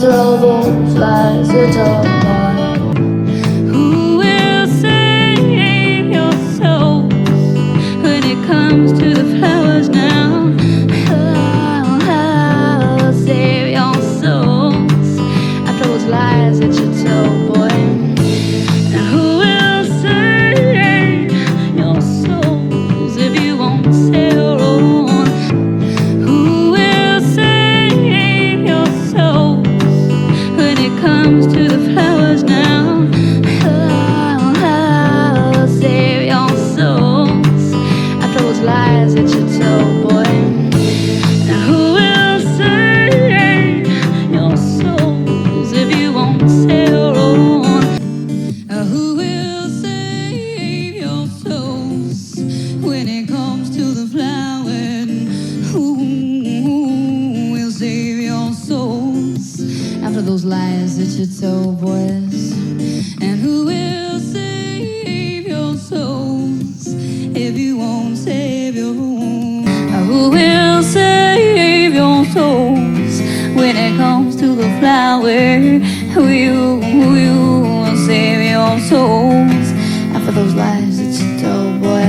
after all those lies you told me. Who will save your soul when it comes to the flowers now? I'll save your souls after those lies that you told, boy. And who will save your souls if you won't save your own? Who will save your souls when it comes to the flowers now? I'll save your souls after those lies that you told, boy. And who will save your souls if you won't save your own? Who will save your souls when it comes to the flowers? Who will save your souls after those lies that you told, boys? And who will save your souls if you won't save your own? Who will save your souls when it comes to the flower? Who will save your souls after those lies that you told, boy?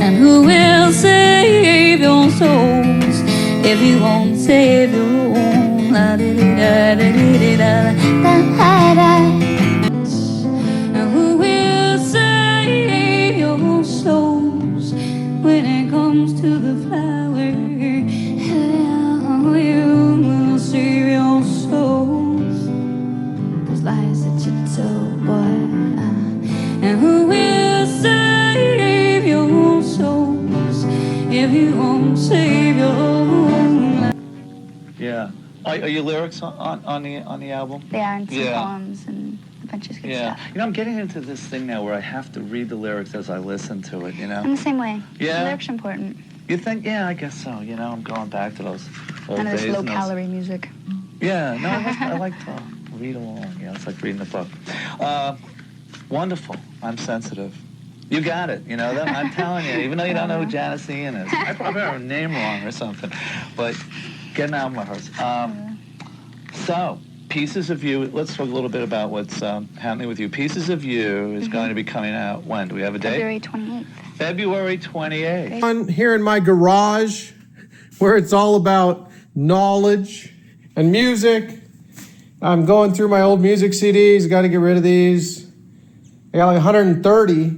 And who will save your souls if you won't save your own? And who will save your souls when it comes to the flower? Who will save your souls? Those lies that you told, boy. And who will save your souls if you won't save your own? Yeah. Are your lyrics on the album? They are, and some Yeah. poems and a bunch of good Yeah. stuff. You know, I'm getting into this thing now where I have to read the lyrics as I listen to it, you know? I'm the same way. Yeah? Lyrics are important. You think? Yeah, I guess so. You know, I'm going back to those old None of days. this and those- low-calorie music. Yeah, no, I like to read along. You know, it's like reading a book. Wonderful. I'm sensitive. You got it. You know, that, I'm telling you, even though you don't know who Janice Ian is. I probably have her name wrong or something. But get an album of hers. So, Pieces of You, let's talk a little bit about what's happening with you. Pieces of You is going to be coming out when? Do we have a date? February 28th. February 28th. I'm here in my garage where it's all about knowledge and music. I'm going through my old music CDs, got to get rid of these. I got like 130,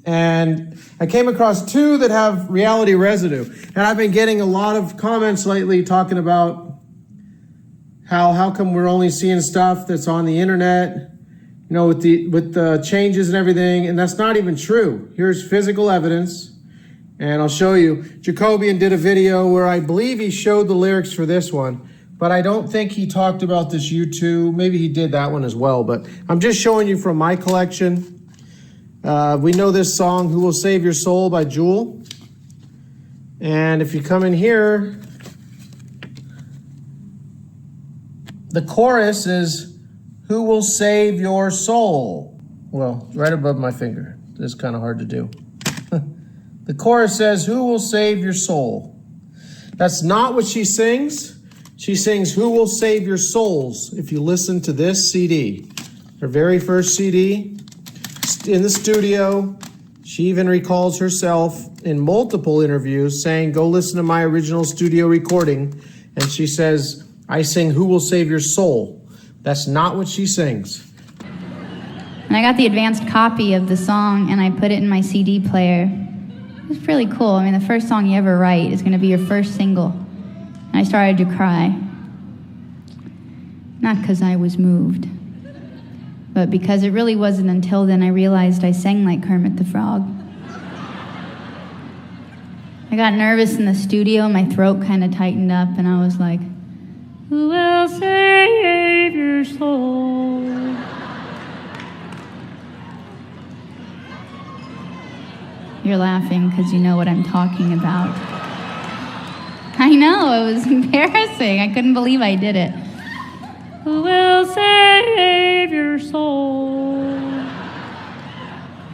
and I came across 2 that have reality residue. And I've been getting a lot of comments lately talking about how come we're only seeing stuff that's on the internet, you know, with the changes and everything, and that's not even true. Here's physical evidence, and I'll show you. Jacobian did a video where I believe he showed the lyrics for this one, but I don't think he talked about this U2. Maybe he did that one as well, but I'm just showing you from my collection. We know this song, Who Will Save Your Soul by Jewel. And if you come in here, the chorus is, Who will save your soul? Well, right above my finger. This is kind of hard to do. The chorus says, Who will save your soul? That's not what she sings. She sings, Who will save your souls? If you listen to this CD, her very first CD, in the studio, she even recalls herself in multiple interviews saying, go listen to my original studio recording. And she says, I sing Who Will Save Your Soul. That's not what she sings. And I got the advanced copy of the song, and I put it in my CD player. It was really cool. I mean, the first song you ever write is going to be your first single. And I started to cry. Not because I was moved, but because it really wasn't until then I realized I sang like Kermit the Frog. I got nervous in the studio, my throat kind of tightened up, and I was like, who will save your soul? You're laughing because you know what I'm talking about. I know, it was embarrassing. I couldn't believe I did it. Who will save your soul?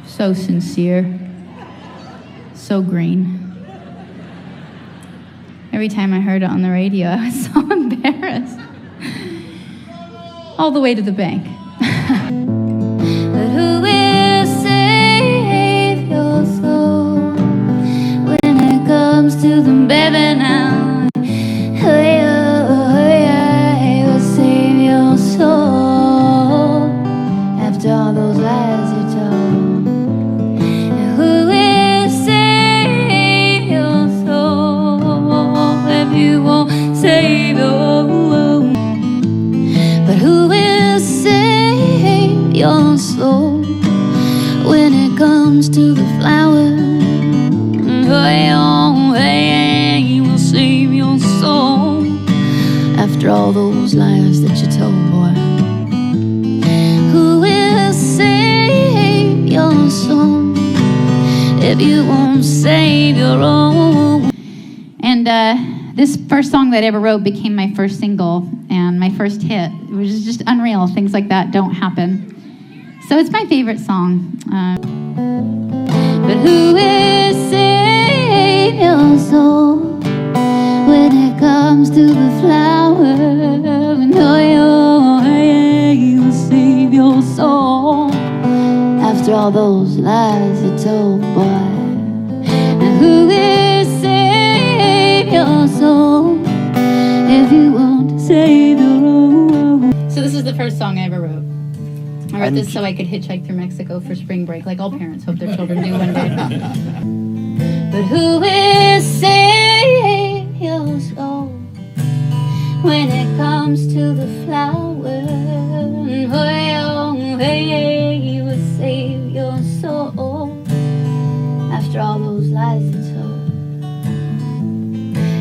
So sincere. So green. Every time I heard it on the radio, I was so embarrassed. all the way to the bank. But who will save your soul when it comes to the baby now? Who will save your soul after all those lies you told? Who will save your soul if you won't save your own? But who will save your soul when it comes to the flower? He will save your soul after all those lies that you told, boy. Who will save your soul if you won't save your own? And this first song that I ever wrote became my first single and my first hit. It was just unreal. Things like that don't happen. So it's my favorite song. But who will save your soul when it comes to the flower? And he will save your soul after all those lies you told, boy. And who will save your soul if you won't save your own? So this is the first song I ever wrote. I wrote this so I could hitchhike through Mexico for spring break, like all parents hope their children do one day. But who will save your soul when it comes to the flower? He will save your soul after all those lies you told.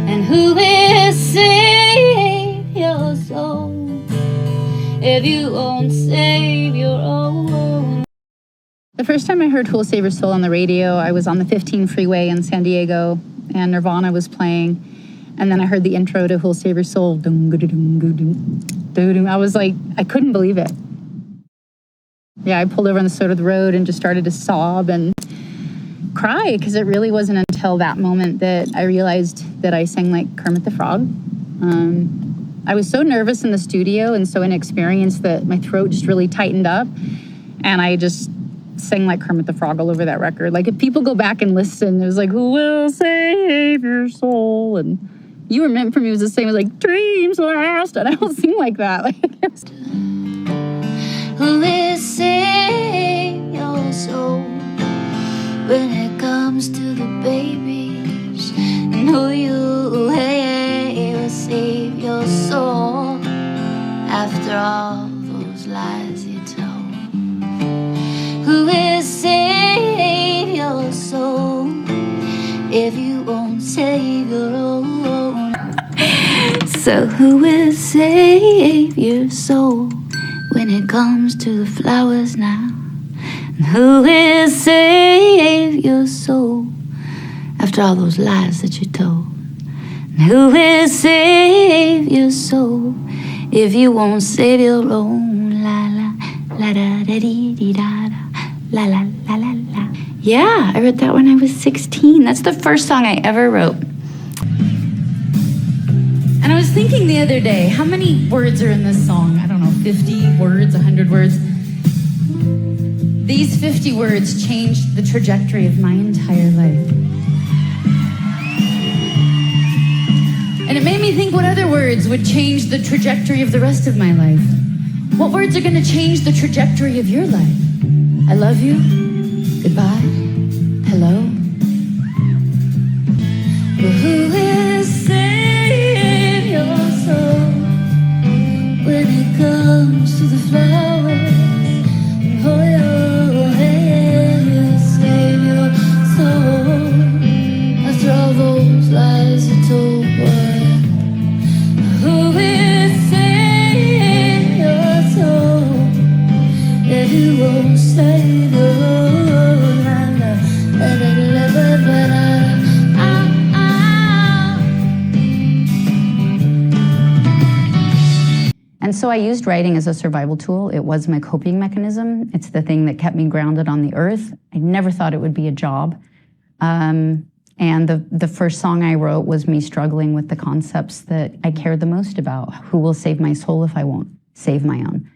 And who will save your soul if you won't save your own? The first time I heard Who'll Save Your Soul on the radio, I was on the 15 freeway in San Diego, and Nirvana was playing. And then I heard the intro to Who'll Save Your Soul. I was like, I couldn't believe it. Yeah, I pulled over on the side of the road and just started to sob and cry, because it really wasn't until that moment that I realized that I sang like Kermit the Frog. I was so nervous in the studio and so inexperienced that my throat just really tightened up, and I just sang like Kermit the Frog all over that record. Like, if people go back and listen, it was like, who will save your soul? And You Were Meant for Me was the same as like Dreams Last, and I don't sing like that. Like, who will save your soul when it comes to the babies? And who will save your soul after all those lies you told? Who will save your soul if you won't save your own? So who will save your soul when it comes to the flowers now? And who will save your soul after all those lies that you told? And who will save your soul if you won't save your own? La la la da da dee dee da da la la la la la. Yeah, I wrote that when I was 16. That's the first song I ever wrote. And I was thinking the other day, how many words are in this song? I don't know, 50 words, 100 words. These 50 words changed the trajectory of my entire life. And it made me think, what other words would change the trajectory of the rest of my life? What words are going to change the trajectory of your life? I love you. Goodbye. Hello. Well, who will save your soul when it comes to the flowers? Oh, hey, will save your soul after all those lies you told, boy. Who will save your soul if you won't save your own? And so I used writing as a survival tool. It was my coping mechanism. It's the thing that kept me grounded on the earth. I never thought it would be a job. And the first song I wrote was me struggling with the concepts that I cared the most about. Who will save my soul if I won't save my own.